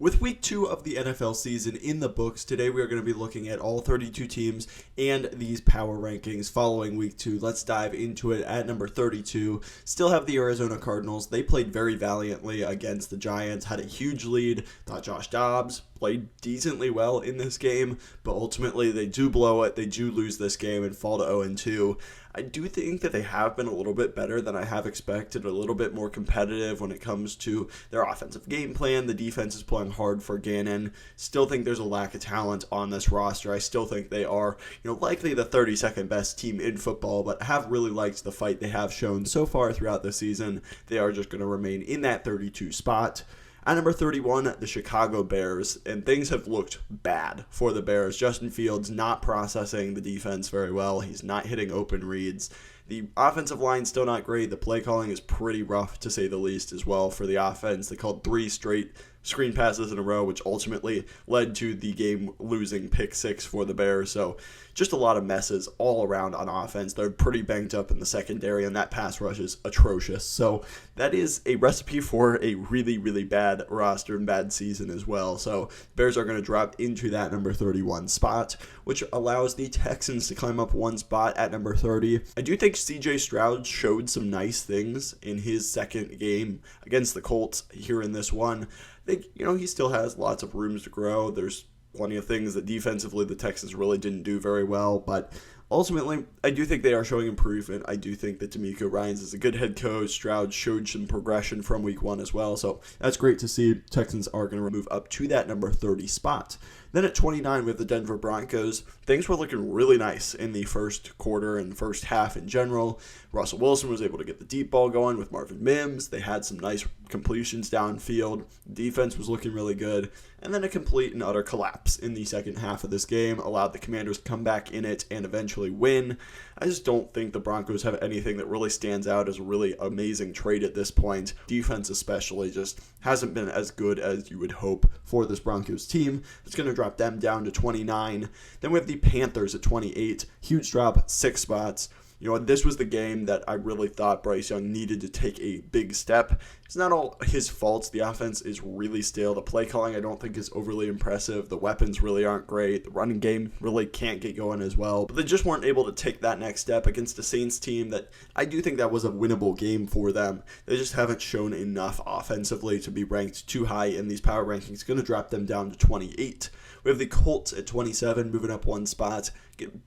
With week 2 of the NFL season in the books, today we are going to be looking at all 32 teams and these power rankings following week 2. Let's dive into it at number 32. Still have the Arizona Cardinals. They played very valiantly against the Giants, had a huge lead. Thought Josh Dobbs played decently well in this game, but ultimately they do blow it. They do lose this game and fall to 0-2. I do think that they have been a little bit better than I have expected, a little bit more competitive when it comes to their offensive game plan. The defense is playing hard for Gannon. Still think there's a lack of talent on this roster. I still think they are, likely the 32nd best team in football, but have really liked the fight they have shown so far throughout the season. They are just going to remain in that 32 spot. At number 31, the Chicago Bears, and things have looked bad for the Bears. Justin Fields not processing the defense very well. He's not hitting open reads. The offensive line still not great. The play calling is pretty rough, to say the least, as well for the offense. They called 3 straight screen passes in a row, which ultimately led to the game-losing pick 6 for the Bears. So just a lot of messes all around on offense. They're pretty banged up in the secondary, and that pass rush is atrocious. So that is a recipe for a really, really bad roster and bad season as well. So Bears are going to drop into that number 31 spot, which allows the Texans to climb up one spot at number 30. I do think CJ Stroud showed some nice things in his second game against the Colts here in this one. I think, he still has lots of rooms to grow. There's plenty of things that defensively the Texans really didn't do very well, but ultimately, I do think they are showing improvement. I do think that DeMeco Ryans is a good head coach. Stroud showed some progression from week 1 as well, so that's great to see. Texans are going to move up to that number 30 spot. Then at 29, we have the Denver Broncos. Things were looking really nice in the first quarter and first half in general. Russell Wilson was able to get the deep ball going with Marvin Mims. They had some nice completions downfield. Defense was looking really good. And then a complete and utter collapse in the second half of this game allowed the Commanders to come back in it and eventually win. I just don't think the Broncos have anything that really stands out as a really amazing trade at this point. Defense especially just hasn't been as good as you would hope for this Broncos team. It's going to drop them down to 29. Then we have the Panthers at 28. Huge drop, 6 spots. This was the game that I really thought Bryce Young needed to take a big step. It's not all his fault. The offense is really stale. The play calling I don't think is overly impressive. The weapons really aren't great. The running game really can't get going as well. But they just weren't able to take that next step against a Saints team that I do think that was a winnable game for them. They just haven't shown enough offensively to be ranked too high in these power rankings. It's going to drop them down to 28. We have the Colts at 27, moving up one spot.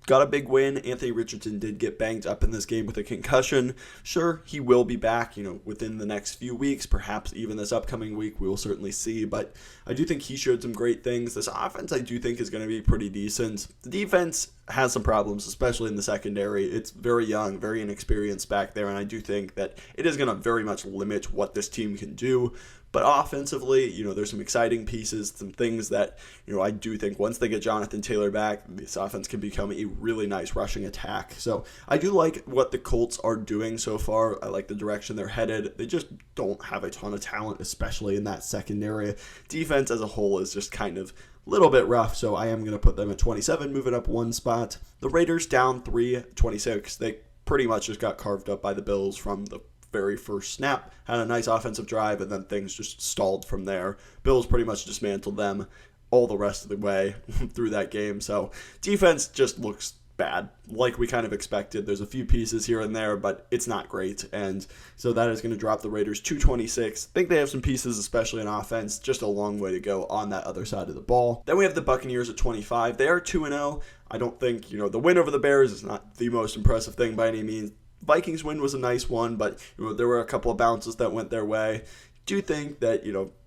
Got a big win. Anthony Richardson did get banged up in this game with a concussion. Sure, he will be back, within the next few weeks, perhaps even this upcoming week. We will certainly see, but I do think he showed some great things. This offense, I do think, is going to be pretty decent. The defense has some problems, especially in the secondary. It's very young, very inexperienced back there, and I do think that it is going to very much limit what this team can do. But offensively, there's some exciting pieces, some things that, I do think once they get Jonathan Taylor back, this offense can become a really nice rushing attack. So I do like what the Colts are doing so far. I like the direction they're headed. They just don't have a ton of talent, especially in that secondary. Defense as a whole is just kind of a little bit rough, so I am going to put them at 27, moving up one spot. The Raiders down 3, 26. They pretty much just got carved up by the Bills from the very first snap, had a nice offensive drive, and then things just stalled from there. Bills pretty much dismantled them all the rest of the way through that game. So defense just looks bad, like we kind of expected. There's a few pieces here and there, but it's not great. And so that is going to drop the Raiders to 26. I think they have some pieces, especially in offense, just a long way to go on that other side of the ball. Then we have the Buccaneers at 25. They are 2-0. I don't think, the win over the Bears is not the most impressive thing by any means. Vikings win was a nice one, but there were a couple of bounces that went their way. Do think that,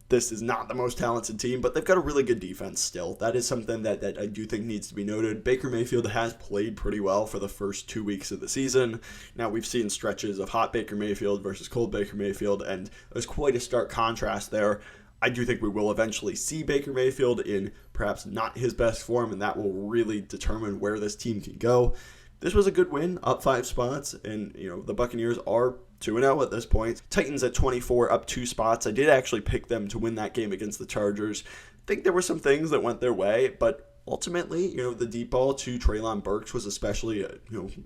this is not the most talented team, but they've got a really good defense still. That is something that I do think needs to be noted. Baker Mayfield has played pretty well for the first 2 weeks of the season. Now, we've seen stretches of hot Baker Mayfield versus cold Baker Mayfield, and there's quite a stark contrast there. I do think we will eventually see Baker Mayfield in perhaps not his best form, and that will really determine where this team can go. This was a good win, up 5 spots, and the Buccaneers are 2-0 at this point. Titans at 24, up 2 spots. I did actually pick them to win that game against the Chargers. I think there were some things that went their way, but ultimately, the deep ball to Treylon Burks was especially,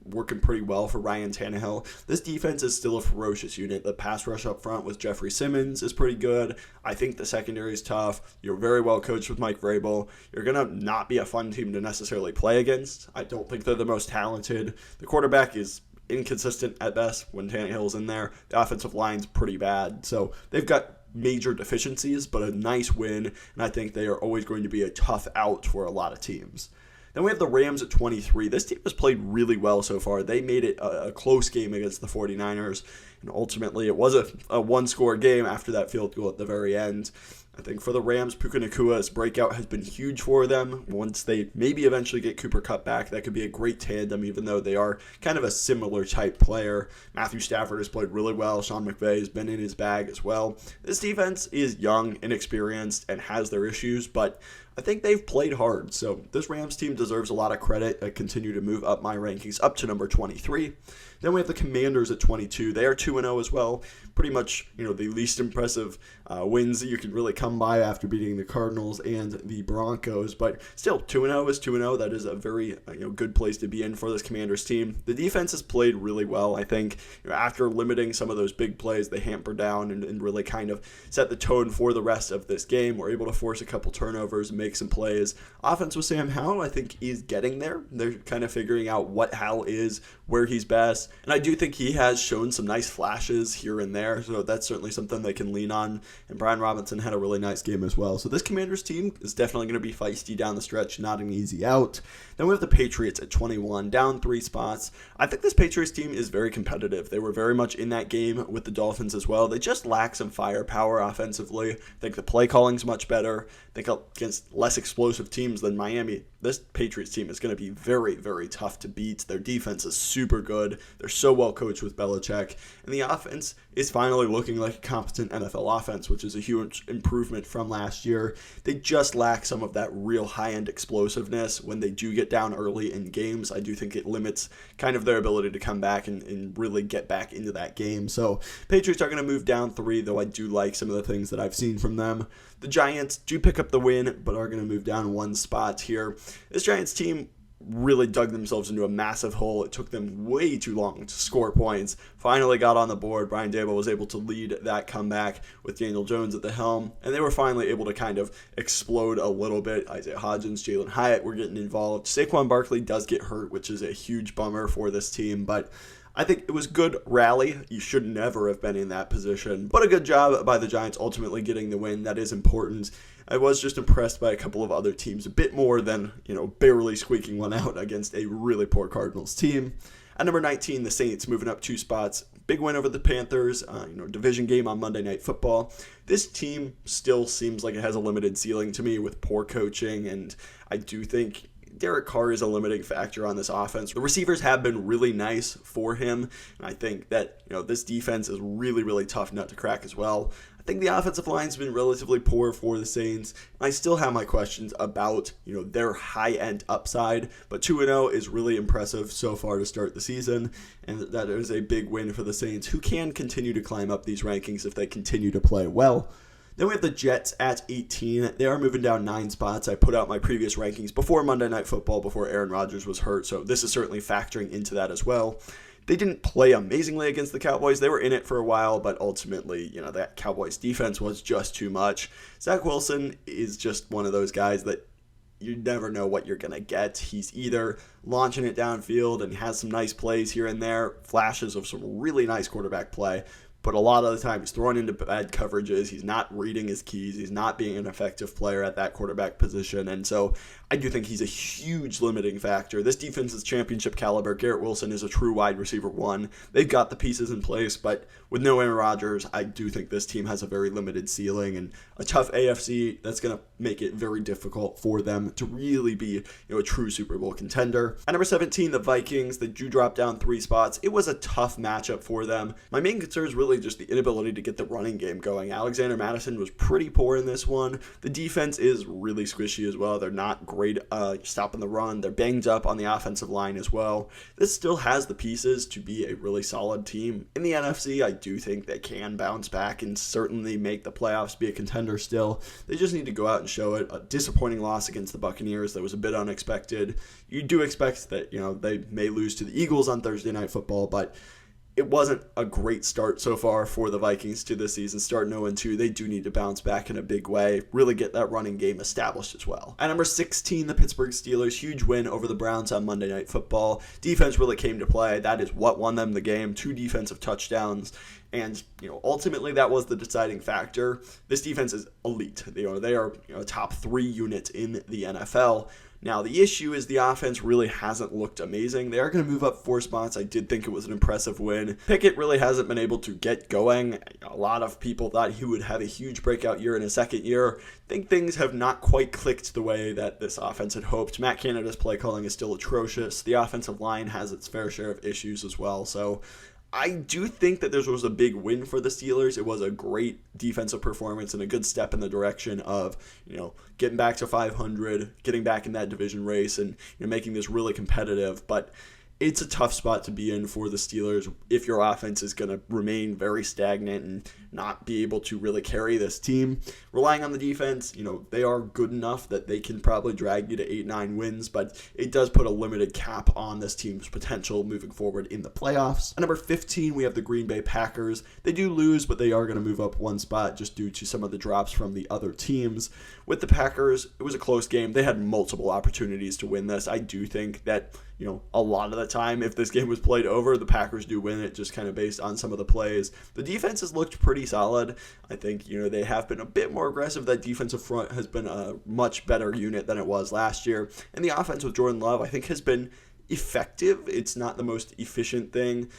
working pretty well for Ryan Tannehill. This defense is still a ferocious unit. The pass rush up front with Jeffrey Simmons is pretty good. I think the secondary is tough. You're very well coached with Mike Vrabel. You're going to not be a fun team to necessarily play against. I don't think they're the most talented. The quarterback is inconsistent at best when Tannehill's in there. The offensive line's pretty bad. So they've got major deficiencies, but a nice win, and I think they are always going to be a tough out for a lot of teams. Then we have the Rams at 23. This team has played really well so far. They made it a close game against the 49ers, and ultimately it was a one-score game after that field goal at the very end. I think for the Rams, Puka Nakua's breakout has been huge for them. Once they maybe eventually get Cooper Kupp back, that could be a great tandem, even though they are kind of a similar type player. Matthew Stafford has played really well. Sean McVay has been in his bag as well. This defense is young, inexperienced, and has their issues, but I think they've played hard. So this Rams team deserves a lot of credit. I continue to move up my rankings up to number 23. Then we have the Commanders at 22. They are 2-0 as well. Pretty much, the least impressive wins that you can really come by after beating the Cardinals and the Broncos. But still, 2-0 is 2-0. That is a very good place to be in for this Commanders team. The defense has played really well. I think after limiting some of those big plays, they hamper down and really kind of set the tone for the rest of this game. We're able to force a couple turnovers and make some plays. Offense with Sam Howell, I think, is getting there. They're kind of figuring out what Howell is, where he's best. And I do think he has shown some nice flashes here and there, so that's certainly something they can lean on. And Brian Robinson had a really nice game as well. So this Commanders team is definitely going to be feisty down the stretch, not an easy out. Then we have the Patriots at 21, down 3 spots. I think this Patriots team is very competitive. They were very much in that game with the Dolphins as well. They just lack some firepower offensively. I think the play calling's much better. I think against less explosive teams than Miami, this Patriots team is going to be very, very tough to beat. Their defense is super good. They're so well coached with Belichick. And the offense is finally looking like a competent NFL offense, which is a huge improvement from last year. They just lack some of that real high-end explosiveness when they do get down early in games. I do think it limits kind of their ability to come back and really get back into that game. So Patriots are going to move down 3, though I do like some of the things that I've seen from them. The Giants do pick up the win, but are going to move down 1 spot here. This Giants team really dug themselves into a massive hole. It took them way too long to score points. Finally got on the board. Brian Daboll was able to lead that comeback with Daniel Jones at the helm, and they were finally able to kind of explode a little bit. Isaiah Hodgins, Jalen Hyatt were getting involved. Saquon Barkley does get hurt, which is a huge bummer for this team, but I think it was good rally. You should never have been in that position, but a good job by the Giants ultimately getting the win. That is important. I was just impressed by a couple of other teams, a bit more than, barely squeaking one out against a really poor Cardinals team. At number 19, the Saints moving up 2 spots. Big win over the Panthers, division game on Monday Night Football. This team still seems like it has a limited ceiling to me with poor coaching, and I do think Derek Carr is a limiting factor on this offense. The receivers have been really nice for him, and I think that this defense is really, really tough nut to crack as well. I think the offensive line's been relatively poor for the Saints. I still have my questions about their high-end upside, but 2-0 is really impressive so far to start the season, and that is a big win for the Saints, who can continue to climb up these rankings if they continue to play well. Then we have the Jets at 18. They are moving down 9 spots. I put out my previous rankings before Monday Night Football, before Aaron Rodgers was hurt, so this is certainly factoring into that as well. They didn't play amazingly against the Cowboys. They were in it for a while, but ultimately, that Cowboys defense was just too much. Zach Wilson is just one of those guys that you never know what you're going to get. He's either launching it downfield and has some nice plays here and there, flashes of some really nice quarterback play, but a lot of the time he's throwing into bad coverages. He's not reading his keys. He's not being an effective player at that quarterback position. And so I do think he's a huge limiting factor. This defense is championship caliber. Garrett Wilson is a true wide receiver 1. They've got the pieces in place, but with no Aaron Rodgers, I do think this team has a very limited ceiling and a tough AFC that's going to make it very difficult for them to really be a true Super Bowl contender. At number 17, the Vikings. They do drop down 3 spots. It was a tough matchup for them. My main concern is really really just the inability to get the running game going. Alexander Mattison was pretty poor in this one. The defense is really squishy as well. They're not great stopping the run. They're banged up on the offensive line as well. This still has the pieces to be a really solid team. In the NFC, I do think they can bounce back and certainly make the playoffs, be a contender still. They just need to go out and show it. A disappointing loss against the Buccaneers that was a bit unexpected. You do expect that, they may lose to the Eagles on Thursday Night Football, but it wasn't a great start so far for the Vikings to this season. Starting 0-2, they do need to bounce back in a big way, really get that running game established as well. At number 16, the Pittsburgh Steelers, huge win over the Browns on Monday Night Football. Defense really came to play. That is what won them the game, 2 defensive touchdowns. And, ultimately that was the deciding factor. This defense is elite. They are a top 3 unit in the NFL. Now, the issue is the offense really hasn't looked amazing. They are going to move up 4 spots. I did think it was an impressive win. Pickett really hasn't been able to get going. A lot of people thought he would have a huge breakout year in his second year. I think things have not quite clicked the way that this offense had hoped. Matt Canada's play calling is still atrocious. The offensive line has its fair share of issues as well. So I do think that this was a big win for the Steelers. It was a great defensive performance and a good step in the direction of, getting back to 500, getting back in that division race and making this really competitive. But it's a tough spot to be in for the Steelers if your offense is going to remain very stagnant and not be able to really carry this team. Relying on the defense, they are good enough that they can probably drag you to 8-9 wins, but it does put a limited cap on this team's potential moving forward in the playoffs. At number 15, we have the Green Bay Packers. They do lose, but they are going to move up 1 spot just due to some of the drops from the other teams. With the Packers, it was a close game. They had multiple opportunities to win this. I do think that a lot of the time, if this game was played over, the Packers do win it just kind of based on some of the plays. The defense has looked pretty solid. I think, they have been a bit more aggressive. That defensive front has been a much better unit than it was last year. And the offense with Jordan Love, I think, has been effective. It's not the most efficient thing.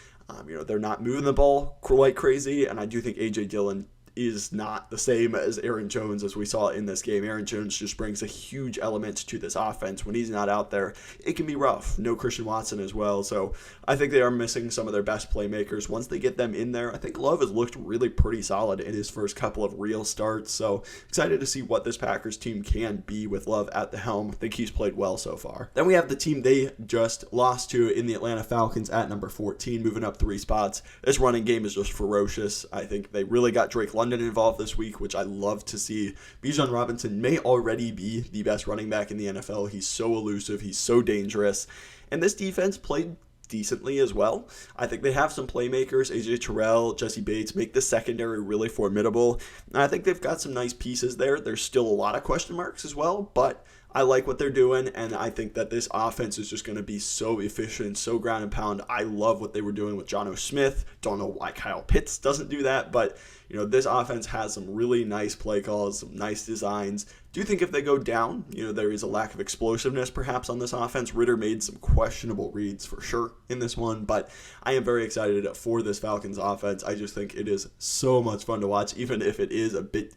They're not moving the ball quite crazy. And I do think A.J. Dillon is not the same as Aaron Jones as we saw in this game. Aaron Jones just brings a huge element to this offense. When he's not out there, it can be rough. No Christian Watson as well. So I think they are missing some of their best playmakers. Once they get them in there, I think Love has looked really pretty solid in his first couple of real starts. So excited to see what this Packers team can be with Love at the helm. I think he's played well so far. Then we have the team they just lost to in the Atlanta Falcons at number 14, moving up 3 spots. This running game is just ferocious. I think they really got Drake London involved this week, which I love to see. Bijan Robinson may already be the best running back in the NFL. He's so elusive. He's so dangerous. And this defense played decently as well. I think they have some playmakers. AJ Terrell, Jesse Bates make the secondary really formidable. And I think they've got some nice pieces there. There's still a lot of question marks as well, but I like what they're doing, and I think that this offense is just going to be so efficient, so ground and pound. I love what they were doing with Jonnu Smith. Don't know why Kyle Pitts doesn't do that, but this offense has some really nice play calls, some nice designs. Do think if they go down, there is a lack of explosiveness perhaps on this offense. Ritter made some questionable reads for sure in this one, but I am very excited for this Falcons offense. I just think it is so much fun to watch, even if it is a bit,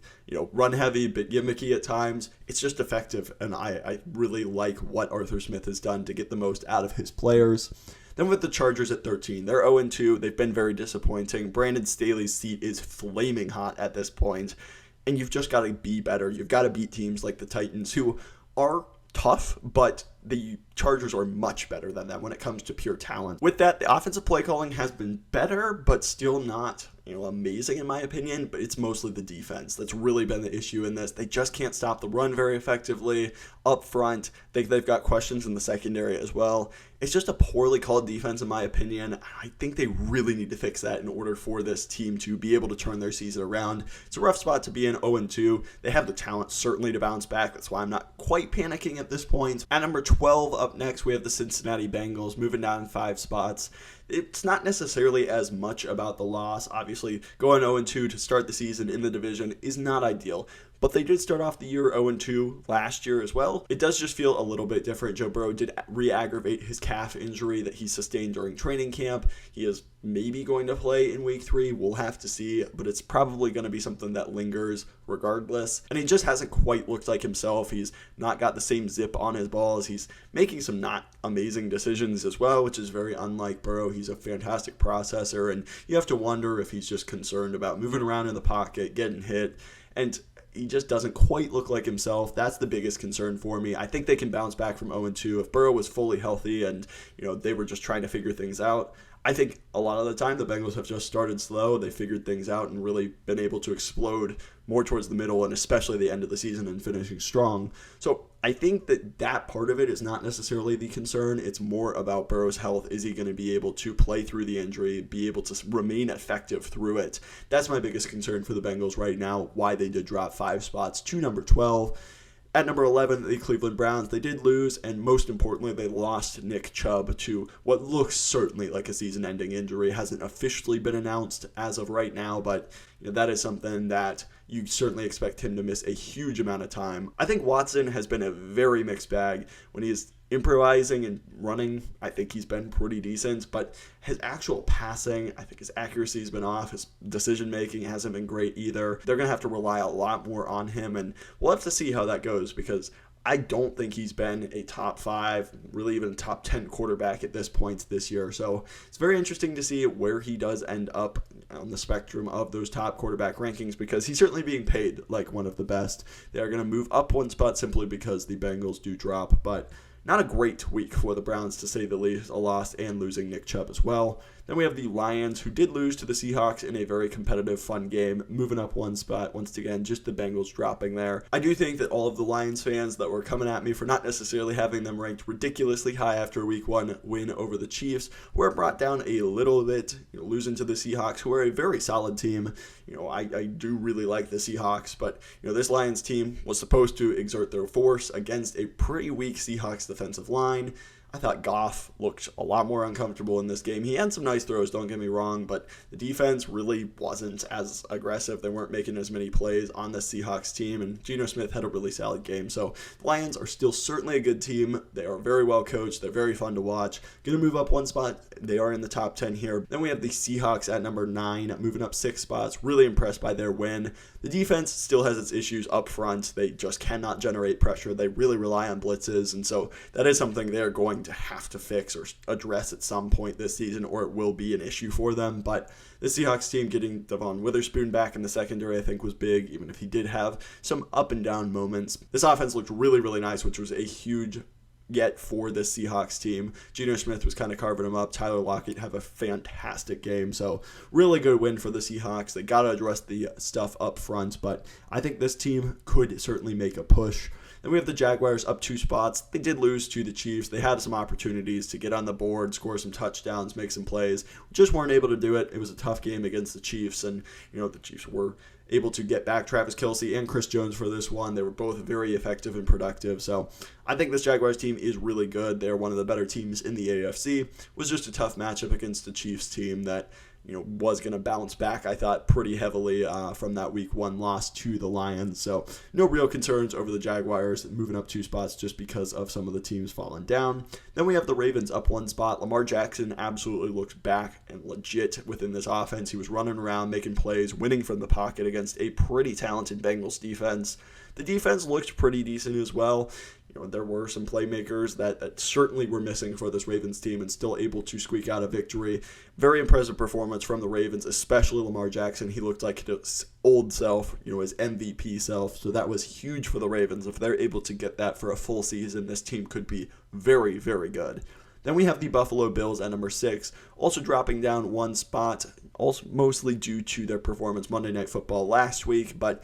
run heavy, a bit gimmicky at times. It's just effective, and I really like what Arthur Smith has done to get the most out of his players. Then with the Chargers at 13, they're 0-2. They've been very disappointing. Brandon Staley's seat is flaming hot at this point, and you've just got to be better. You've got to beat teams like the Titans, who are tough, but the Chargers are much better than them when it comes to pure talent. With that, the offensive play calling has been better, but still not, amazing in my opinion, but it's mostly the defense that's really been the issue in this. They just can't stop the run very effectively up front. They've got questions in the secondary as well. It's just a poorly called defense in my opinion. I think they really need to fix that in order for this team to be able to turn their season around. It's a rough spot to be in, 0-2. They have the talent certainly to bounce back. That's why I'm not quite panicking at this point. At number 12 up next, we have the Cincinnati Bengals moving down 5 spots. It's not necessarily as much about the loss. Obviously, going 0-2 to start the season in the division is not ideal. but they did start off the year 0-2 last year as well. It does just feel a little bit different. Joe Burrow did re-aggravate his calf injury that he sustained during training camp. He is maybe going to play in week 3. We'll have to see, but it's probably going to be something that lingers regardless. And he just hasn't quite looked like himself. He's not got the same zip on his balls. He's making some not amazing decisions as well, which is very unlike Burrow. He's a fantastic processor, and you have to wonder if he's just concerned about moving around in the pocket, getting hit, and he just doesn't quite look like himself. That's the biggest concern for me. I think they can bounce back from 0-2 if Burrow was fully healthy and they were just trying to figure things out. I think a lot of the time the Bengals have just started slow. They figured things out and really been able to explode more towards the middle and especially the end of the season and finishing strong. So I think that part of it is not necessarily the concern. It's more about Burrow's health. Is he going to be able to play through the injury, be able to remain effective through it? That's my biggest concern for the Bengals right now, why they did drop 5 spots to number 12. At number 11, the Cleveland Browns, they did lose, and most importantly, they lost Nick Chubb to what looks certainly like a season-ending injury. It hasn't officially been announced as of right now, but that is something that you certainly expect him to miss a huge amount of time. I think Watson has been a very mixed bag. When he is improvising and running, I think he's been pretty decent, but his actual passing, I think his accuracy has been off. His decision-making hasn't been great either. They're going to have to rely a lot more on him, and we'll have to see how that goes because I don't think he's been a top 5, really even top 10 quarterback at this point this year. So it's very interesting to see where he does end up on the spectrum of those top quarterback rankings because he's certainly being paid like one of the best. They are going to move up one spot simply because the Bengals do drop, but not a great week for the Browns, to say the least, a loss and losing Nick Chubb as well. Then we have the Lions, who did lose to the Seahawks in a very competitive, fun game, moving up one spot. Once again, just the Bengals dropping there. I do think that all of the Lions fans that were coming at me for not necessarily having them ranked ridiculously high after a Week 1 win over the Chiefs were brought down a little bit, losing to the Seahawks, who are a very solid team. I do really like the Seahawks, but this Lions team was supposed to exert their force against a pretty weak Seahawks defensive line. I thought Goff looked a lot more uncomfortable in this game. He had some nice throws, don't get me wrong, but the defense really wasn't as aggressive. They weren't making as many plays on the Seahawks team, and Geno Smith had a really solid game. So the Lions are still certainly a good team. They are very well coached. They're very fun to watch. Going to move up one spot. They are in the top 10 here. Then we have the Seahawks at number 9, moving up 6 spots. Really impressed by their win. The defense still has its issues up front. They just cannot generate pressure. They really rely on blitzes, and so that is something they're going to have to fix or address at some point this season, or it will be an issue for them. But the Seahawks team getting Devon Witherspoon back in the secondary I think was big, even if he did have some up and down moments. This offense looked really, really nice, which was a huge get for the Seahawks team. Geno Smith was kind of carving them up. Tyler Lockett have a fantastic game. So really good win for the Seahawks. They got to address the stuff up front, but I think this team could certainly make a push. Then we have the Jaguars up 2 spots. They did lose to the Chiefs. They had some opportunities to get on the board, score some touchdowns, make some plays. Just weren't able to do it. It was a tough game against the Chiefs, and the Chiefs were able to get back Travis Kelce and Chris Jones for this one. They were both very effective and productive. So I think this Jaguars team is really good. They're one of the better teams in the AFC. It was just a tough matchup against the Chiefs team that was going to bounce back, I thought, pretty heavily from that Week 1 loss to the Lions. So no real concerns over the Jaguars moving up 2 spots just because of some of the teams falling down. Then we have the Ravens up 1 spot. Lamar Jackson absolutely looked back and legit within this offense. He was running around, making plays, winning from the pocket against a pretty talented Bengals defense. The defense looked pretty decent as well. There were some playmakers that certainly were missing for this Ravens team and still able to squeak out a victory. Very impressive performance from the Ravens, especially Lamar Jackson. He looked like his old self, his MVP self. So that was huge for the Ravens. If they're able to get that for a full season, this team could be very, very good. Then we have the Buffalo Bills at number 6, also dropping down 1 spot, also mostly due to their performance Monday Night Football last week, but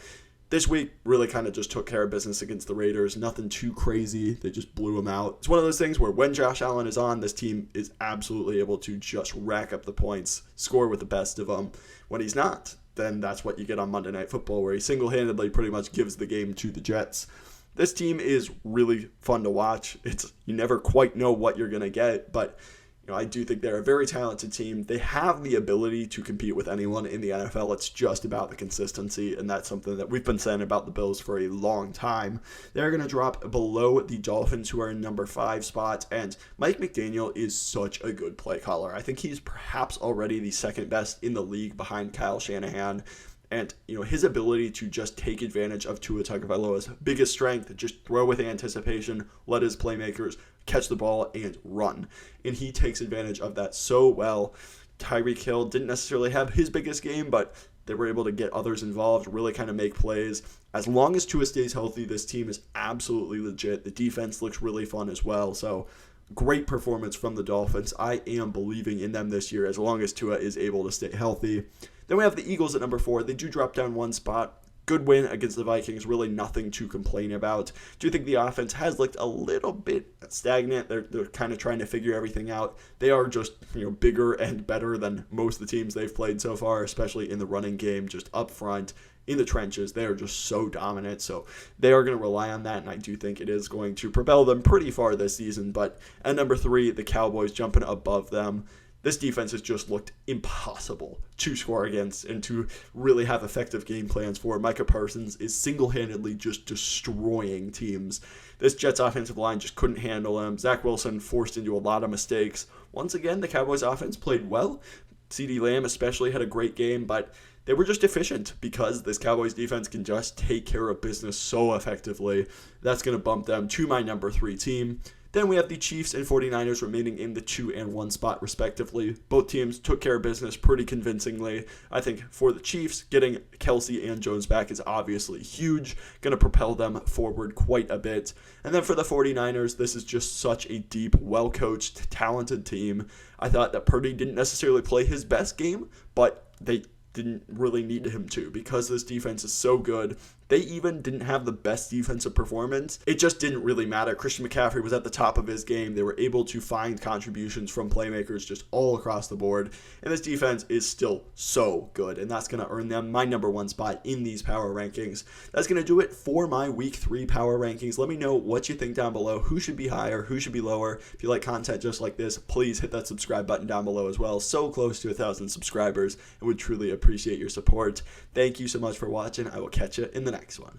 this week really kind of just took care of business against the Raiders. Nothing too crazy. They just blew them out. It's one of those things where when Josh Allen is on, this team is absolutely able to just rack up the points, score with the best of them. When he's not, then that's what you get on Monday Night Football, where he single-handedly pretty much gives the game to the Jets. This team is really fun to watch. You never quite know what you're going to get, but I do think they're a very talented team. They have the ability to compete with anyone in the NFL. It's just about the consistency, and that's something that we've been saying about the Bills for a long time. They're going to drop below the Dolphins, who are in number 5 spot, and Mike McDaniel is such a good play caller. I think he's perhaps already the second best in the league behind Kyle Shanahan. And, his ability to just take advantage of Tua Tagovailoa's biggest strength, just throw with anticipation, let his playmakers catch the ball and run. And he takes advantage of that so well. Tyreek Hill didn't necessarily have his biggest game, but they were able to get others involved, really kind of make plays. As long as Tua stays healthy, this team is absolutely legit. The defense looks really fun as well. So great performance from the Dolphins. I am believing in them this year as long as Tua is able to stay healthy. Then we have the Eagles at number 4. They do drop down 1 spot. Good win against the Vikings. Really nothing to complain about. Do you think the offense has looked a little bit stagnant? They're kind of trying to figure everything out. They are just bigger and better than most of the teams they've played so far, especially in the running game, just up front. In the trenches, they are just so dominant. So they are going to rely on that, and I do think it is going to propel them pretty far this season. But at number 3, the Cowboys jumping above them. This defense has just looked impossible to score against and to really have effective game plans for. Micah Parsons is single-handedly just destroying teams. This Jets offensive line just couldn't handle him. Zach Wilson forced into a lot of mistakes. Once again, the Cowboys offense played well. CeeDee Lamb especially had a great game, but they were just efficient because this Cowboys defense can just take care of business so effectively. That's going to bump them to my number 3 team. Then we have the Chiefs and 49ers remaining in the 2 and 1 spot respectively. Both teams took care of business pretty convincingly. I think for the Chiefs, getting Kelsey and Jones back is obviously huge, going to propel them forward quite a bit. And then for the 49ers, this is just such a deep, well-coached, talented team. I thought that Purdy didn't necessarily play his best game, but they didn't really need him to because this defense is so good. They even didn't have the best defensive performance. It just didn't really matter. Christian McCaffrey was at the top of his game. They were able to find contributions from playmakers just all across the board. And this defense is still so good. And that's going to earn them my number 1 spot in these power rankings. That's going to do it for my week 3 power rankings. Let me know what you think down below. Who should be higher? Who should be lower? If you like content just like this, please hit that subscribe button down below as well. So close to 1,000 subscribers. I would truly appreciate your support. Thank you so much for watching. I will catch you in the next one.